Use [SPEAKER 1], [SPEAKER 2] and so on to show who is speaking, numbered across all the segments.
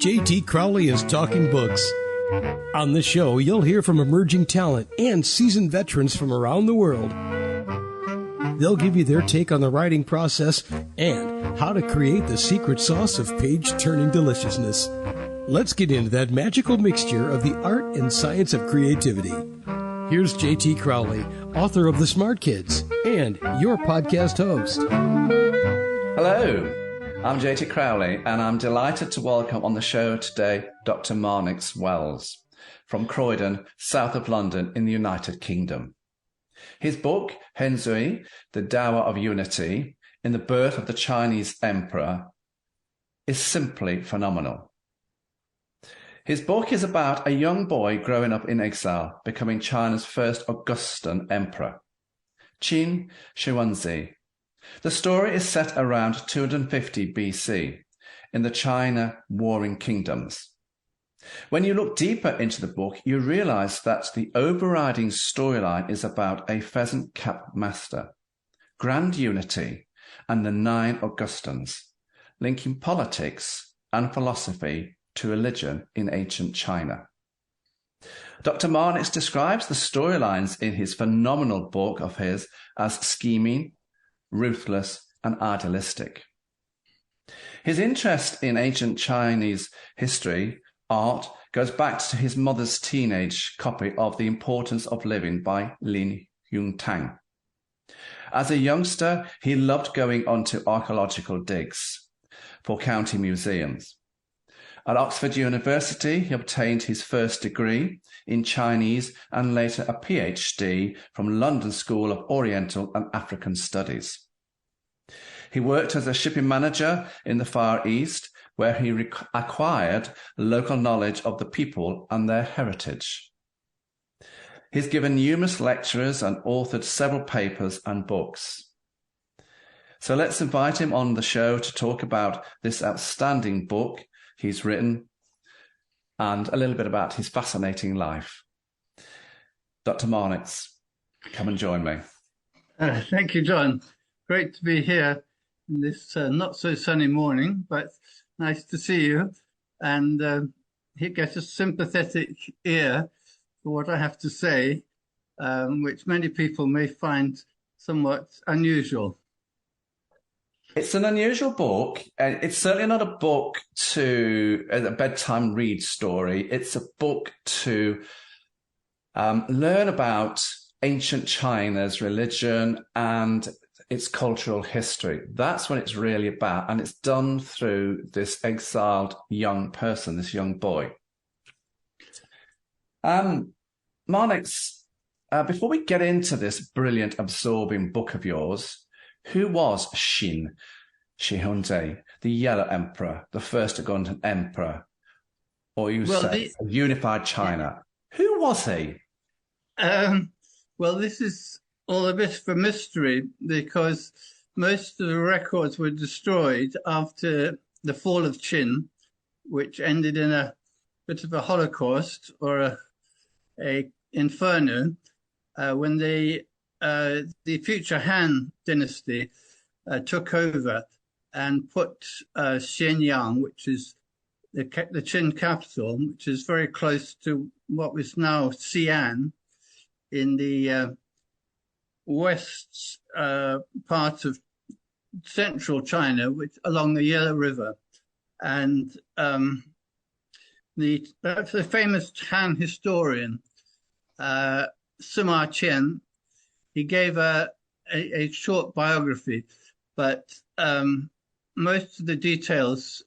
[SPEAKER 1] J.T. Crowley is Talking Books. On this show, you'll hear from emerging talent and seasoned veterans from around the world. They'll give you their take on the writing process and how to create the secret sauce of page-turning deliciousness. Let's get into that magical mixture of the art and science of creativity. Here's J.T. Crowley, author of The Smart Kids, and your podcast host.
[SPEAKER 2] Hello. I'm J.T. Crowley, and I'm delighted to welcome on the show today Dr. Marnix Wells from Croydon, south of London in the United Kingdom. His book, Heguanzi The Dao of Unity, in the birth of the Chinese emperor, is simply phenomenal. His book is about a young boy growing up in exile, becoming China's first Augustan emperor, Qin Shi Huangzi. The story is set around 250 BC in the China Warring Kingdoms. When you look deeper into the book, you realize that the overriding storyline is about a Pheasant Cap Master, grand unity, and the 9 Augustans, linking politics and philosophy to religion in ancient China. Dr. Marnix describes the storylines in his phenomenal book of his as scheming, ruthless, and idealistic. His interest in ancient Chinese history, art, goes back to his mother's teenage copy of The Importance of Living by Lin Yuntang. As a youngster, he loved going onto archaeological digs for county museums. At Oxford University, he obtained his first degree in Chinese and later a PhD from London School of Oriental and African Studies. He worked as a shipping manager in the Far East, where he acquired local knowledge of the people and their heritage. He's given numerous lectures and authored several papers and books. So let's invite him on the show to talk about this outstanding book he's written and a little bit about his fascinating life. Dr. Marnix, come and join me.
[SPEAKER 3] Thank you, John. Great to be here in this not so sunny morning, but nice to see you and get a sympathetic ear for what I have to say, which many people may find somewhat unusual.
[SPEAKER 2] It's an unusual book, and it's certainly not a book to a bedtime read story. It's a book to learn about ancient China's religion and its cultural history. That's what it's really about, and it's done through this exiled young person, this young boy. Marnix, before we get into this brilliant, absorbing book of yours, who was Qin Shi Huangzi, the Yellow Emperor, the first Augustan Emperor, or unified China? Who was he?
[SPEAKER 3] Well, this is all a bit of a mystery because most of the records were destroyed after the fall of Qin, which ended in a bit of a holocaust or a inferno when the future Han dynasty took over and put Xianyang, which is the Qin capital, which is very close to what was now Xi'an, in the west part of central China, which along the Yellow River. And the famous Han historian, Sima Qian, he gave a short biography, but most of the details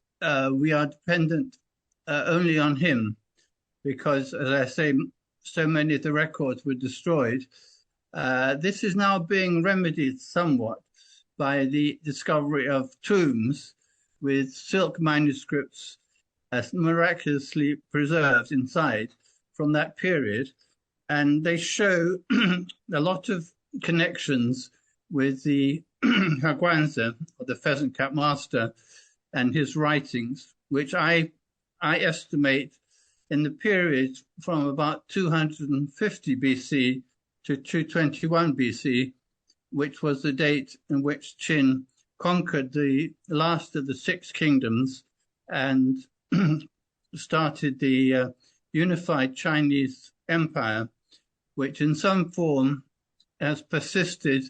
[SPEAKER 3] we are dependent only on him because, as I say, so many of the records were destroyed. This is now being remedied somewhat by the discovery of tombs with silk manuscripts miraculously preserved inside from that period. And they show a lot of connections with the Heguanzi, or the Pheasant Cap Master, and his writings, which I estimate in the period from about 250 BC to 221 BC, which was the date in which Qin conquered the last of the 6 kingdoms and started the unified Chinese empire, which in some form has persisted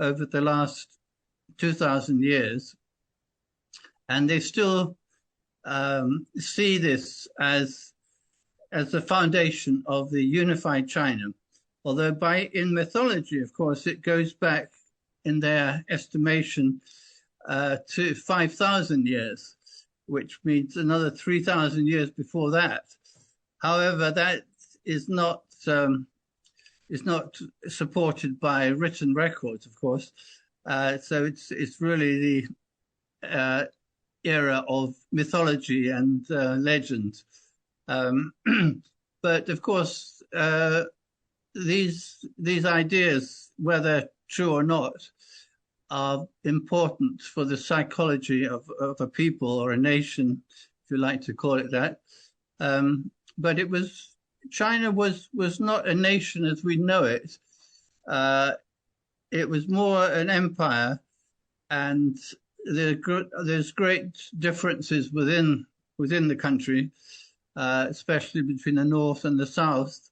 [SPEAKER 3] over the last 2,000 years. And they still see this as the foundation of the unified China. Although in mythology, of course, it goes back in their estimation to 5,000 years, which means another 3,000 years before that. However, that is not supported by written records, of course. So it's really the era of mythology and legend. But of course, these ideas, whether true or not, are important for the psychology of a people or a nation, if you like to call it that. But China was not a nation as we know it. It was more an empire, and there's great differences within the country, especially between the north and the south.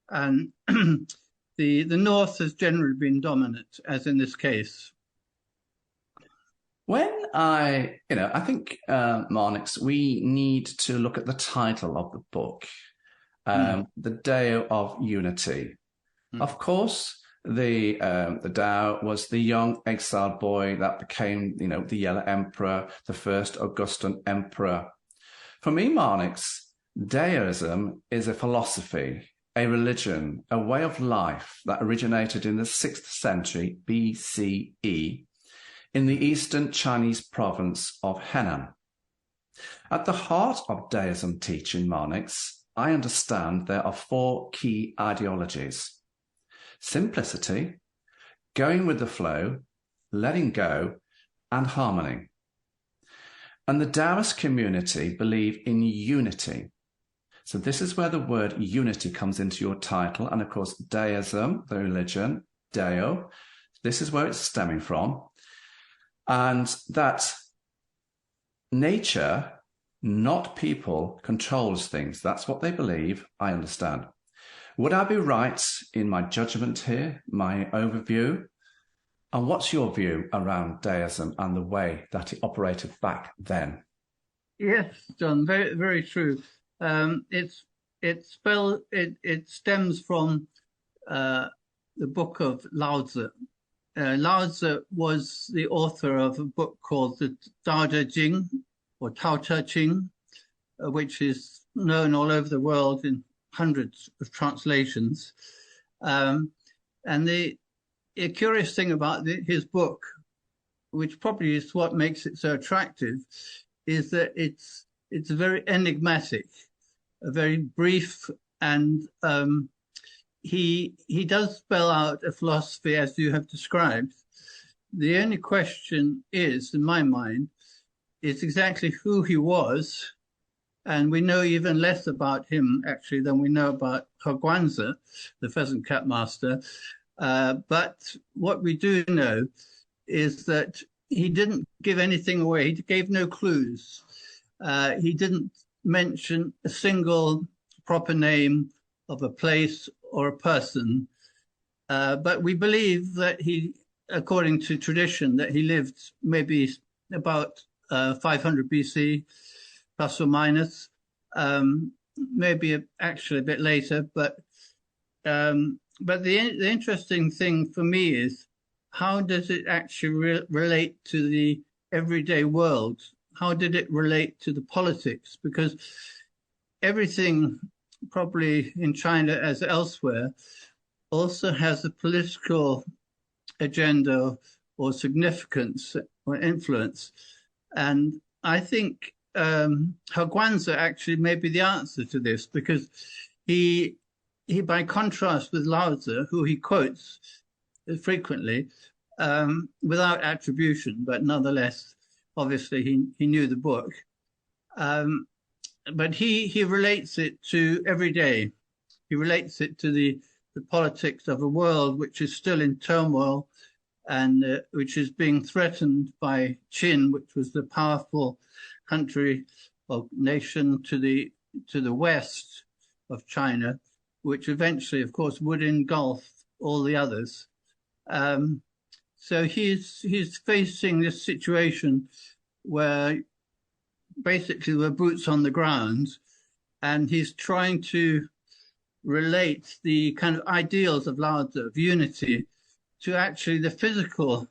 [SPEAKER 3] And the north has generally been dominant, as in this case.
[SPEAKER 2] When I think, Marnix, we need to look at the title of the book, The Dao of Unity. Of course, the Dao was the young exiled boy that became, the Yellow Emperor, the first Augustan emperor. For me, Marnix, Daoism is a philosophy, a religion, a way of life that originated in the 6th century BCE in the eastern Chinese province of Henan. At the heart of Daoism teaching, Marnix, I understand there are 4 key ideologies: simplicity, going with the flow, letting go, and harmony. And the Taoist community believe in unity. So this is where the word unity comes into your title. And of course, Daoism, the religion, Dao, this is where it's stemming from. And that nature, not people, controls things. That's what they believe. I understand. Would I be right in my judgment here, my overview? And what's your view around Daoism and the way that it operated back then?
[SPEAKER 3] Yes, John, very, very true. It stems from the book of Lao Tzu. Lao Tzu was the author of a book called the Dao De Jing, or Tao Te Ching, which is known all over the world in hundreds of translations. And the curious thing about his book, which probably is what makes it so attractive, is that it's very enigmatic, very brief, and he does spell out a philosophy as you have described. The only question is, in my mind, is exactly who he was. And we know even less about him, actually, than we know about Heguanzi, the Pheasant Cap Master. But what we do know is that he didn't give anything away. He gave no clues. He didn't mention a single proper name of a place or a person. But we believe that he, according to tradition, that he lived maybe about 500 BC, plus or minus, maybe actually a bit later. But the interesting thing for me is, how does it actually relate to the everyday world? How did it relate to the politics? Because everything, probably in China as elsewhere, also has a political agenda or significance or influence. And I think Heguanzi actually may be the answer to this, because he, by contrast with Lao Tzu, who he quotes frequently, without attribution, but nonetheless, obviously he knew the book. But he relates it to every day. He relates it to the politics of a world which is still in turmoil and which is being threatened by Qin, which was the powerful country or nation to the to the west of China, which eventually, of course, would engulf all the others. So he's facing this situation where basically we're boots on the ground, and he's trying to relate the kind of ideals of Lao Tzu, of unity, to actually the physical,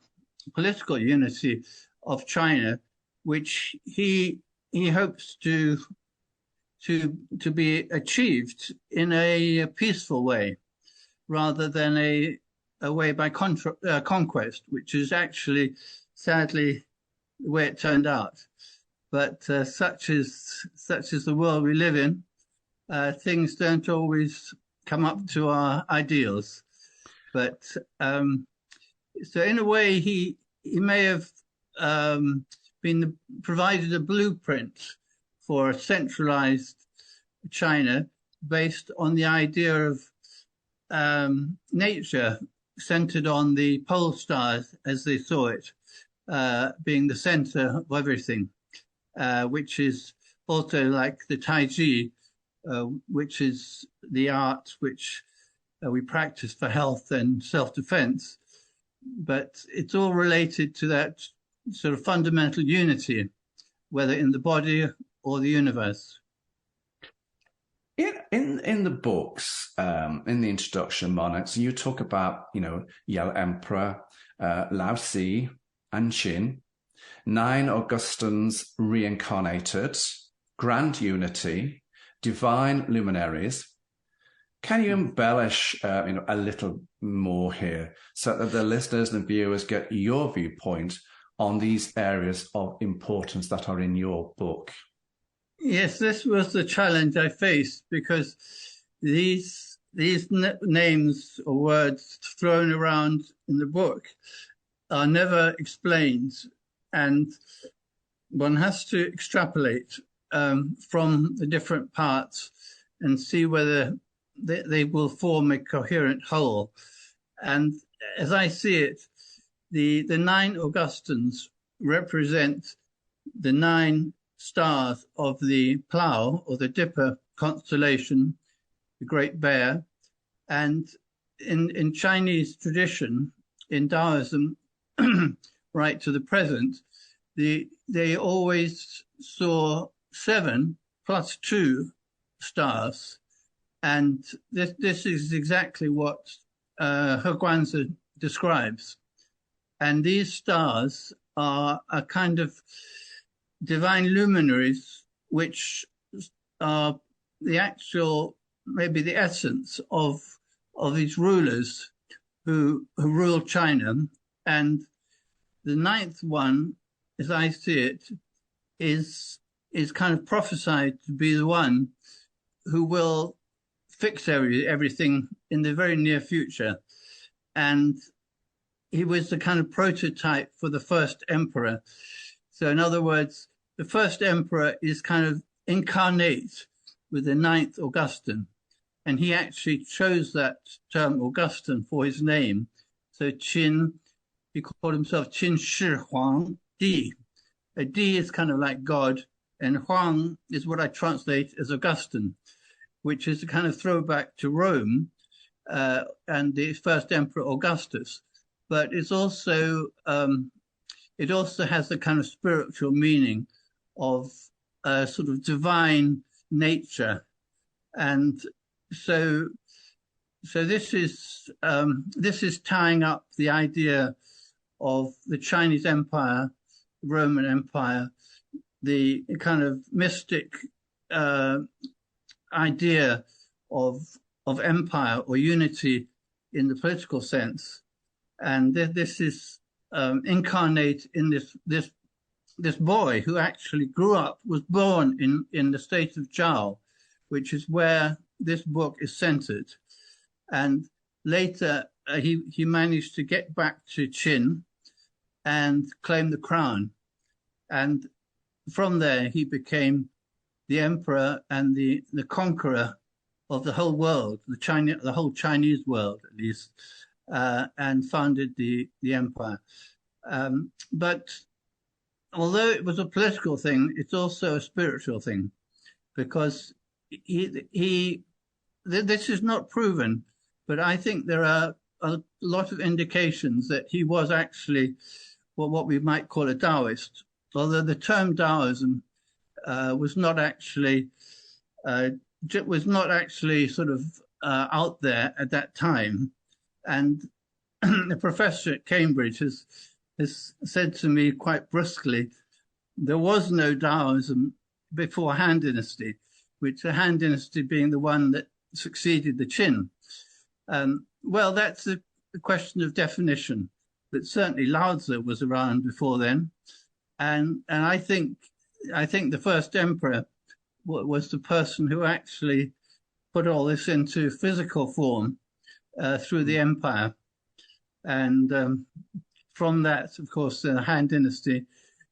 [SPEAKER 3] political unity of China, which he hopes to be achieved in a peaceful way, rather than a way by conquest, which is actually, sadly, the way it turned out. But such is the world we live in. Things don't always come up to our ideals. But so in a way, he may have been provided a blueprint for a centralized China based on the idea of nature centered on the pole stars as they saw it, being the center of everything, which is also like the Tai Chi, which is the art which we practice for health and self-defense. But it's all related to that sort of fundamental unity, whether in the body or the universe.
[SPEAKER 2] In the books, in the introduction, Marnix, you talk about, Yellow Emperor, Lao Tzu, and Qin, 9 Augustans reincarnated, grand unity, divine luminaries. Can you embellish a little more here so that the listeners and viewers get your viewpoint on these areas of importance that are in your book?
[SPEAKER 3] Yes, this was the challenge I faced, because these names or words thrown around in the book are never explained, and one has to extrapolate from the different parts and see whether they will form a coherent whole. And as I see it, the 9 Augustans represent the 9 stars of the plough or the Dipper constellation, the Great Bear. And in Chinese tradition, in Taoism, right to the present, they always saw 7 plus 2 stars. And this is exactly what Heguanzi describes. And these stars are a kind of divine luminaries, which are the actual, maybe the essence of these rulers who rule China. And the 9th one, as I see it, is kind of prophesied to be the one who will fix everything in the very near future. And he was the kind of prototype for the first emperor. So in other words, the first emperor is kind of incarnate with the 9th Augustan. And he actually chose that term Augustan for his name. So Qin, he called himself Qin Shi Huang Di. A Di is kind of like God, and Huang is what I translate as Augustan, which is a kind of throwback to Rome and the first emperor Augustus. But it's also it also has the kind of spiritual meaning of sort of divine nature. And so this is tying up the idea of the Chinese Empire, the Roman Empire, the kind of mystic idea of empire or unity in the political sense. And this is incarnate in this boy who actually was born in the state of Zhao, which is where this book is centered. And later he managed to get back to Qin and claim the crown. And from there he became the emperor and the conqueror of the whole world, the whole Chinese world at least, and founded the empire. But although it was a political thing, it's also a spiritual thing, because this is not proven, but I think there are a lot of indications that he was actually what we might call a Taoist, although the term Taoism was not actually sort of out there at that time. And the professor at Cambridge has said to me quite brusquely, there was no Taoism before Han Dynasty, which the Han Dynasty being the one that succeeded the Qin. Well, that's a question of definition, but certainly Lao Tzu was around before then. And I think the first emperor was the person who actually put all this into physical form through the empire. And from that, of course, the Han Dynasty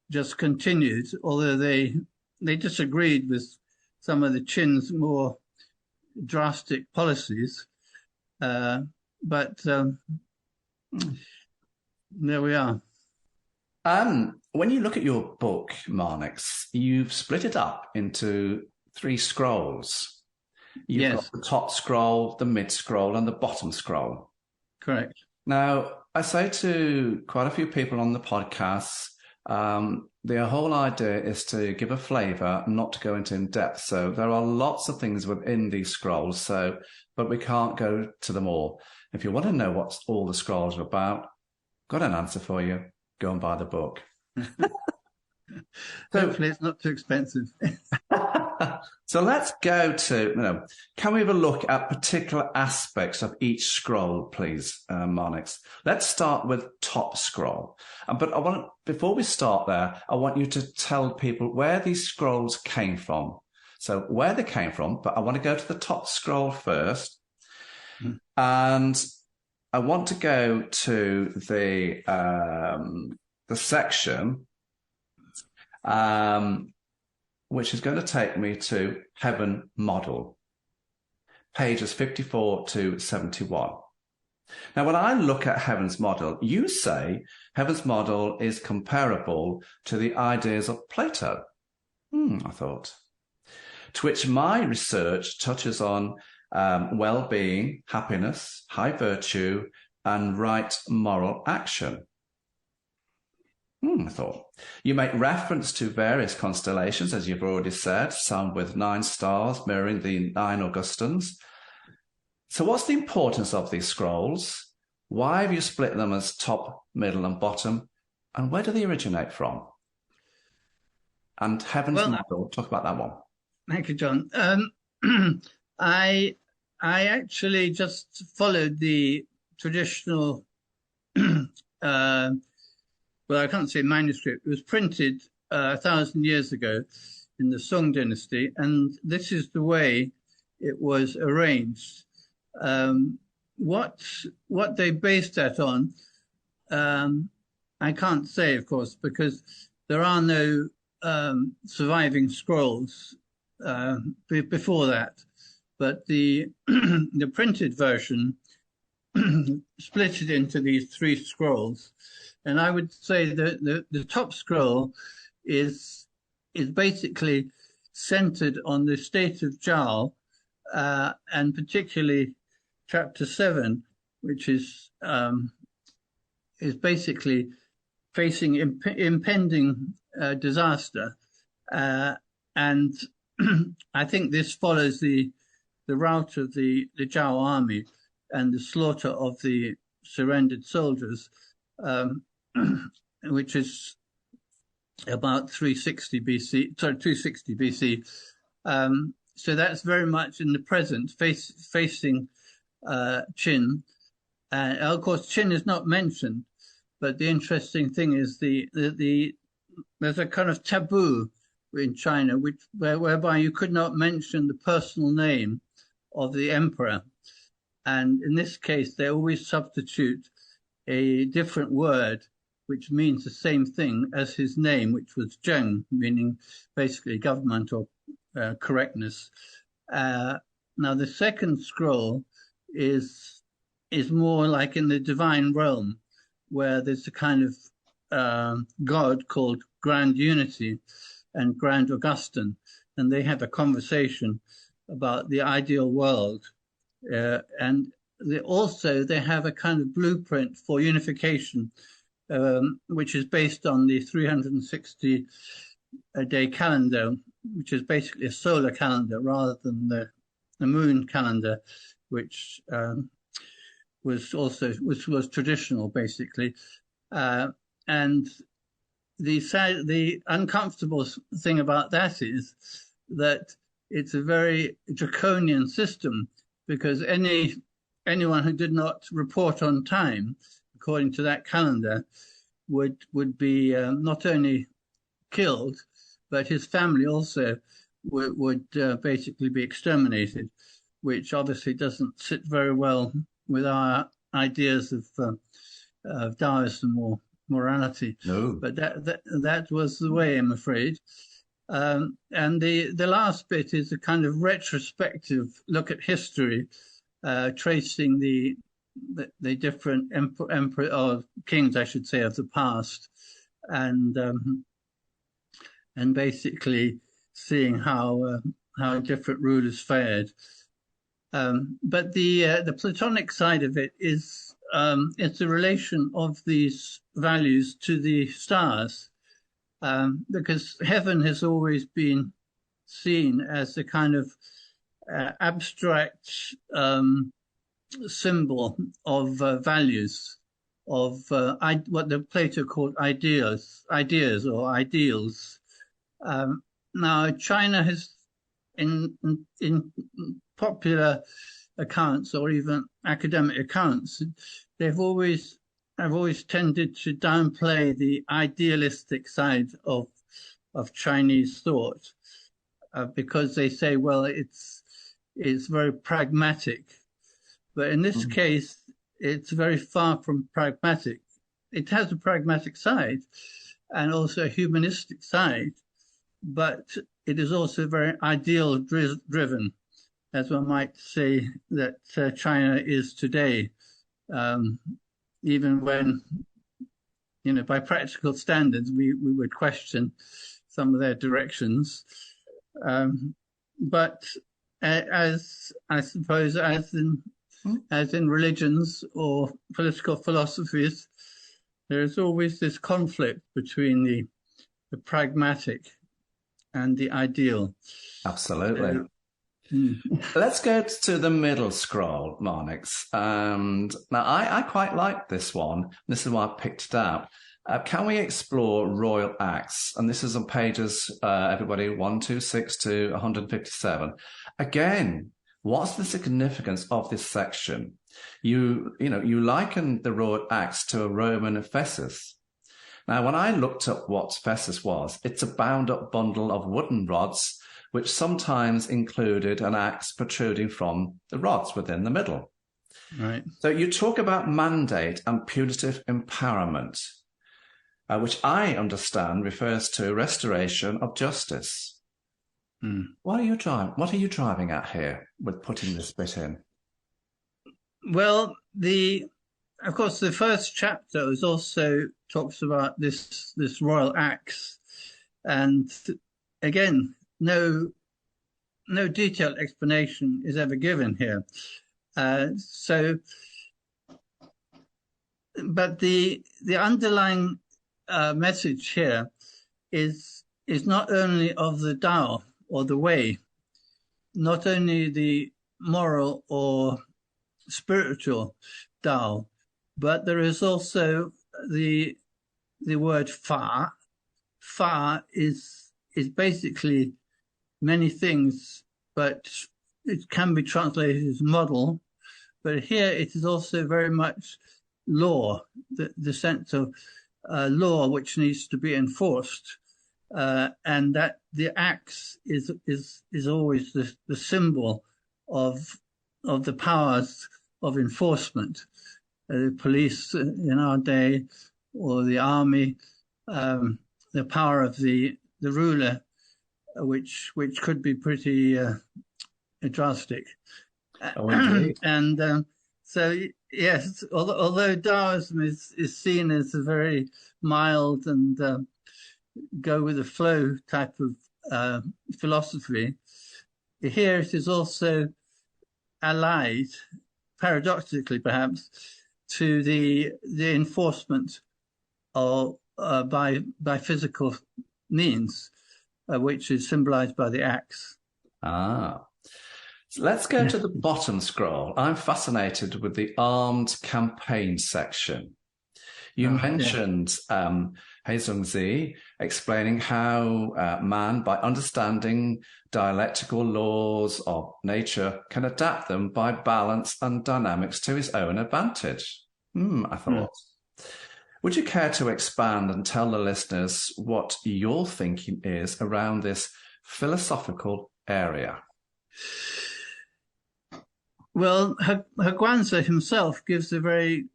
[SPEAKER 3] just continued, although they disagreed with some of the Qin's more drastic policies. But there we are.
[SPEAKER 2] When you look at your book, Marnix, you've split it up into 3 scrolls. You've got the top scroll, the mid scroll, and the bottom scroll.
[SPEAKER 3] Correct.
[SPEAKER 2] Now, I say to quite a few people on the podcast, the whole idea is to give a flavour, not to go into in depth. So there are lots of things within these scrolls, but we can't go to them all. If you want to know what all the scrolls are about, got an answer for you. Go and buy the book.
[SPEAKER 3] Hopefully it's not too expensive.
[SPEAKER 2] So let's go to, can we have a look at particular aspects of each scroll, please, Marnix? Let's start with top scroll. But before we start there, I want you to tell people where these scrolls came from. So where they came from, but I want to go to the top scroll first. And I want to go to the section which is going to take me to Heaven Model, pages 54 to 71. Now, when I look at Heaven's Model, you say Heaven's Model is comparable to the ideas of Plato. I thought. To which my research touches on well-being, happiness, high virtue, and right moral action. I thought. You make reference to various constellations, as you've already said, some with 9 stars mirroring the 9 Augustans. So what's the importance of these scrolls? Why have you split them as top, middle, and bottom? And where do they originate from? And Heaven's Model, talk about that one.
[SPEAKER 3] Thank you, John. I actually just followed the traditional well, I can't say manuscript. It was printed 1,000 years ago in the Song dynasty, and this is the way it was arranged. What they based that on, I can't say, of course, because there are no surviving scrolls before that. But the the printed version split it into these 3 scrolls. And I would say that the top scroll is basically centered on the state of Zhao, and particularly chapter 7, which is basically facing impending disaster. And I think this follows the route of the Zhao army and the slaughter of the surrendered soldiers, which is about 360 BC, sorry, 260 BC. So that's very much in the present, facing Qin. And of course, Qin is not mentioned, but the interesting thing is there's a kind of taboo in China, whereby you could not mention the personal name of the emperor. And in this case, they always substitute a different word, which means the same thing as his name, which was Zheng, meaning basically government or correctness. Now, the second scroll is more like in the divine realm, where there's a kind of god called Grand Unity and Grand Augustan, and they have a conversation about the ideal world. And they have a kind of blueprint for unification, which is based on the 360-day calendar, which is basically a solar calendar rather than the moon calendar, which was traditional, basically. And the uncomfortable thing about that is that it's a very draconian system, because anyone who did not report on time, according to that calendar, would be not only killed, but his family also would basically be exterminated, which obviously doesn't sit very well with our ideas of Taoism or morality.
[SPEAKER 2] No.
[SPEAKER 3] But that was the way, I'm afraid. And the last bit is a kind of retrospective look at history, tracing the different emperor or kings, I should say, of the past, and basically seeing how different rulers fared. But the Platonic side of it is it's the relation of these values to the stars, because heaven has always been seen as a kind of abstract symbol of values, of what the Plato called ideas or ideals. Now, China has, in popular accounts or even academic accounts, have always tended to downplay the idealistic side of Chinese thought, because they say, well, it's very pragmatic. But in this case, it's very far from pragmatic. It has a pragmatic side and also a humanistic side, but it is also very ideal driven, as one might say that China is today, even when, by practical standards, we would question some of their directions. But as I suppose, as in religions or political philosophies, there is always this conflict between the pragmatic and the ideal.
[SPEAKER 2] Absolutely. Let's go to the middle scroll, Marnix. And now I quite like this one. This is why I picked it out. Can we explore royal acts? And this is on pages, everybody, 126 to 157. Again, what's the significance of this section? You liken the royal acts to a Roman fessus. Now, when I looked up what fessus was, it's a bound-up bundle of wooden rods, which sometimes included an axe protruding from the rods within the middle.
[SPEAKER 3] Right.
[SPEAKER 2] So you talk about mandate and punitive empowerment, which I understand refers to restoration of justice. What are you driving at here with putting this bit in?
[SPEAKER 3] Well, of course, the first chapter also talks about this royal axe, and again, no detailed explanation is ever given here. But the underlying message here is not only of the Dao or the way, not only the moral or spiritual Dao, but there is also the word fa. Fa is basically many things, but it can be translated as model. But here it is also very much law, the sense of law which needs to be enforced, and that the axe is always the symbol of the powers of enforcement. The police in our day, or the army, the power of the ruler, which could be pretty drastic. And so, yes, although Taoism is seen as a very mild and go with the flow type of philosophy, here it is also allied, paradoxically perhaps, to the enforcement of by physical means, which is symbolized by the axe.
[SPEAKER 2] Ah. So let's go to the bottom scroll. I'm fascinated with the armed campaign section. You mentioned Heguanzi explaining how man, by understanding dialectical laws of nature, can adapt them by balance and dynamics to his own advantage. I thought. Would you care to expand and tell the listeners what your thinking is around this philosophical area?
[SPEAKER 3] Well, Heguanzi himself gives a very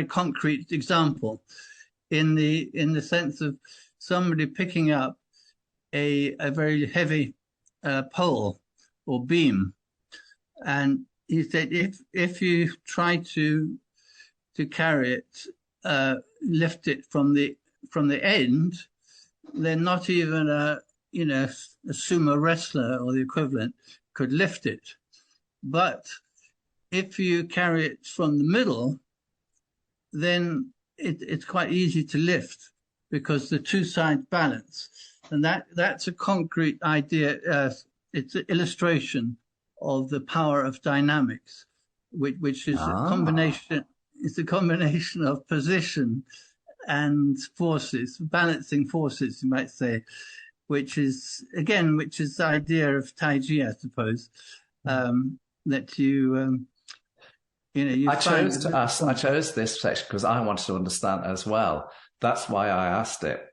[SPEAKER 3] concrete example in the sense of somebody picking up a very heavy pole or beam, and he said if you try to carry it, lift it from the end, then not even a sumo wrestler or the equivalent could lift it. But if you carry it from the middle, then it's quite easy to lift because the two sides balance. And that's a concrete idea. It's an illustration of the power of dynamics, which is a combination. It's a combination of position and forces, balancing forces, you might say, which is the idea of Tai Chi, I suppose. That you I
[SPEAKER 2] chose this section because I wanted to understand as well. That's why I asked it.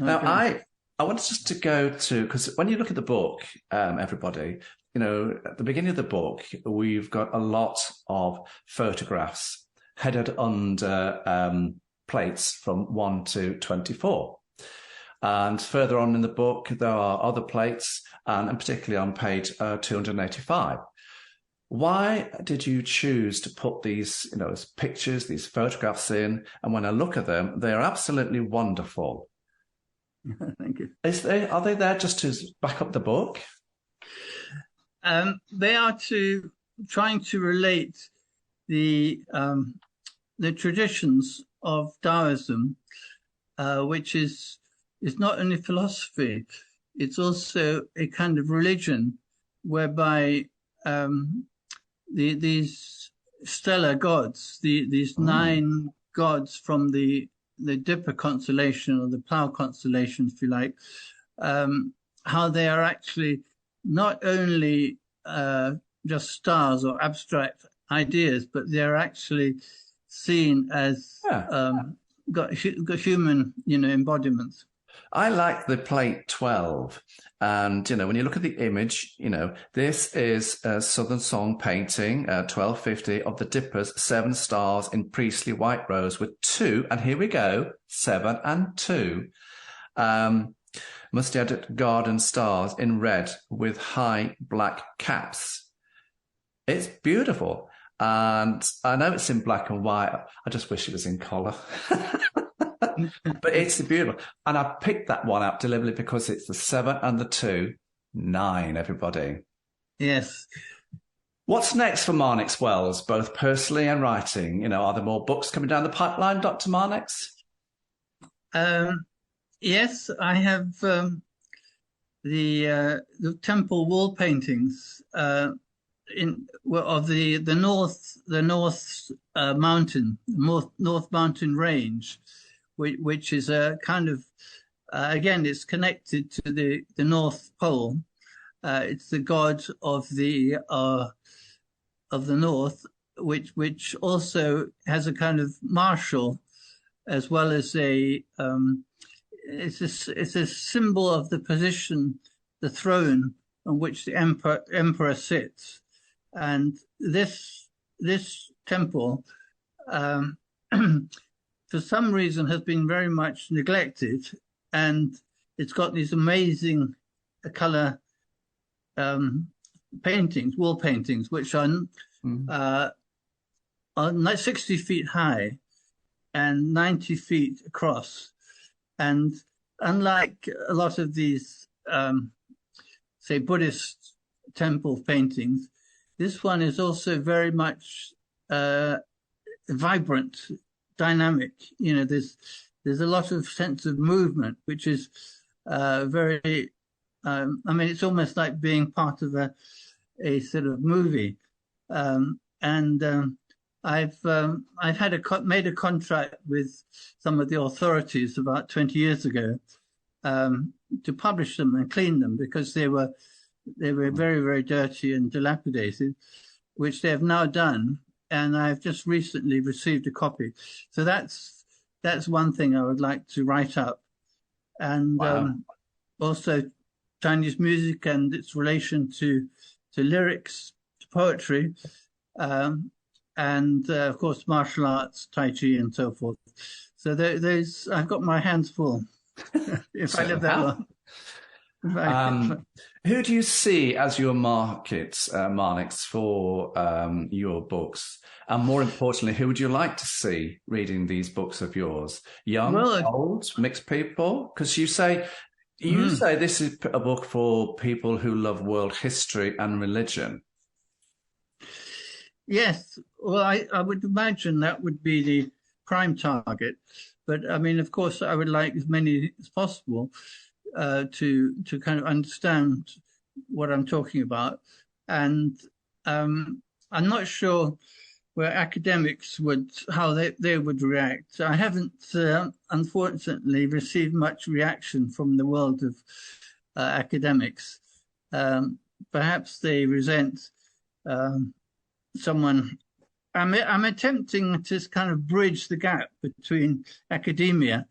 [SPEAKER 2] Okay. Now, I wanted just to go to, because when you look at the book, everybody, at the beginning of the book, we've got a lot of photographs headed under plates from 1 to 24. And further on in the book, there are other plates, and particularly on page 285. Why did you choose to put these, pictures, these photographs in? And when I look at them, they're absolutely wonderful.
[SPEAKER 3] Thank you.
[SPEAKER 2] Are they there just to back up the book?
[SPEAKER 3] They are trying to relate the traditions of Taoism, which is not only philosophy, it's also a kind of religion whereby these stellar gods, these 9 gods from the Dipper constellation or the Plough constellation, if you like, how they are actually not only just stars or abstract ideas, but they're actually seen as got human, embodiments.
[SPEAKER 2] I like the plate 12. And, when you look at the image, this is a Southern Song painting, 1250 of the Dippers, 7 stars in priestly white rose with 2, and here we go, 7 and 2. Mustard garden stars in red with high black caps. It's beautiful. And I know it's in black and white. I just wish it was in colour. But it's beautiful. And I picked that one up deliberately because it's the 7 and the 2, 9, everybody.
[SPEAKER 3] Yes.
[SPEAKER 2] What's next for Marnix Wells, both personally and writing? Are there more books coming down the pipeline, Dr. Marnix?
[SPEAKER 3] Yes, I have the temple wall paintings of the North Mountain, North Mountain Range, which is a kind of again, it's connected to the North Pole. It's the god of the North, which also has a kind of martial, as well as it's a symbol of the position, the throne on which the emperor sits, and this temple, for some reason, has been very much neglected, and it's got these amazing color paintings, wall paintings, which are like 60 feet high and 90 feet across. And unlike a lot of these say, Buddhist temple paintings, this one is also very much vibrant, dynamic. You know, there's a lot of sense of movement, which is very. I mean, it's almost like being part of a sort of movie. I've made a contract with some of the authorities about 20 years ago to publish them and clean them, because they were very, very dirty and dilapidated, which they have now done. And I've just recently received a copy. So that's one thing I would like to write up. And also Chinese music and its relation to lyrics, to poetry, and of course martial arts, Tai Chi, and so forth. So those I've got my hands full. If I live that long.
[SPEAKER 2] Who do you see as your markets, Marnix, for your books? And more importantly, who would you like to see reading these books of yours? Young, old, mixed people? Because you say this is a book for people who love world history and religion.
[SPEAKER 3] Yes. Well, I would imagine that would be the prime target. But I mean, of course, I would like as many as possible to kind of understand what I'm talking about. And I'm not sure where academics how they would react. I haven't, unfortunately, received much reaction from the world of academics. Perhaps they resent someone. I'm attempting to kind of bridge the gap between academia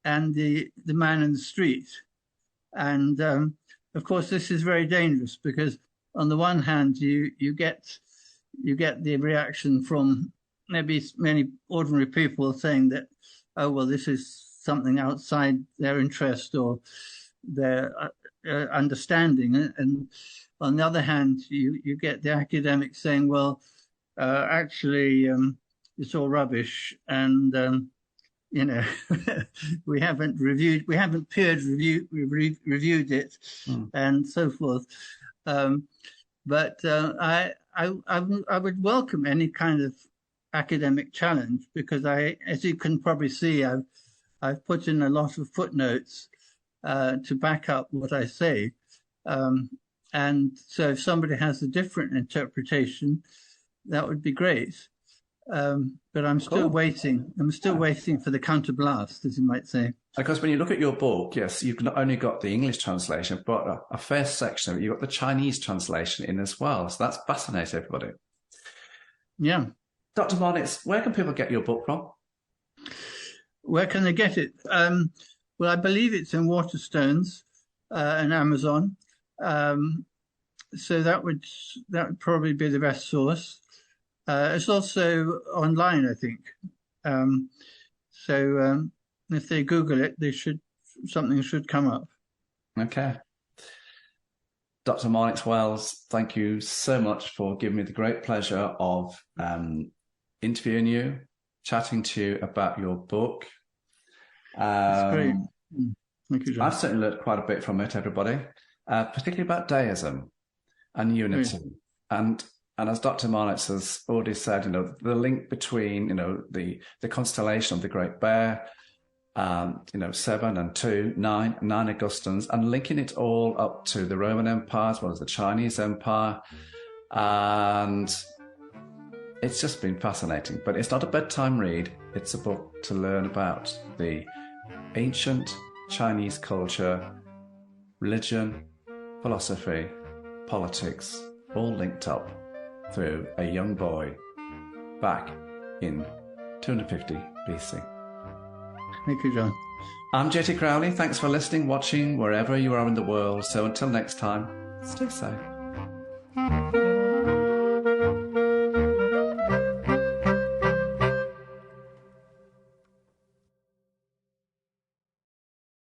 [SPEAKER 3] and the man in the street. And of course, this is very dangerous, because on the one hand, you get the reaction from maybe many ordinary people saying that, oh, well, this is something outside their interest or their understanding. And on the other hand, you get the academics saying, well, actually, it's all rubbish. And, you know, we haven't peer reviewed it and so forth. But I would welcome any kind of academic challenge, because as you can probably see, I've put in a lot of footnotes to back up what I say. And so if somebody has a different interpretation, that would be great. But I'm still waiting. I'm still waiting for the counterblast, as you might say.
[SPEAKER 2] Because when you look at your book, yes, you've not only got the English translation, but a fair section of it, you've got the Chinese translation in as well. So that's fascinating, everybody.
[SPEAKER 3] Yeah.
[SPEAKER 2] Dr. Marnix, where can people get your book from?
[SPEAKER 3] Where can they get it? Well, I believe it's in Waterstones and Amazon. So that would probably be the best source. It's also online, I think. So if they Google it, something should come up.
[SPEAKER 2] Okay. Dr. Marnix Wells, thank you so much for giving me the great pleasure of interviewing you, chatting to you about your book.
[SPEAKER 3] That's great. Thank you, John.
[SPEAKER 2] I've certainly learned quite a bit from it, everybody, particularly about deism and unity. And as Dr. Marnix has already said, the link between, the constellation of the Great Bear, 7 and 2, 9 Augustans, and linking it all up to the Roman Empire as well as the Chinese Empire. And it's just been fascinating. But it's not a bedtime read. It's a book to learn about the ancient Chinese culture, religion, philosophy, politics, all linked up through a young boy back in 250 BC.
[SPEAKER 3] Thank you, John.
[SPEAKER 2] I'm JT Crowley. Thanks for listening, watching, wherever you are in the world. So until next time, stay safe.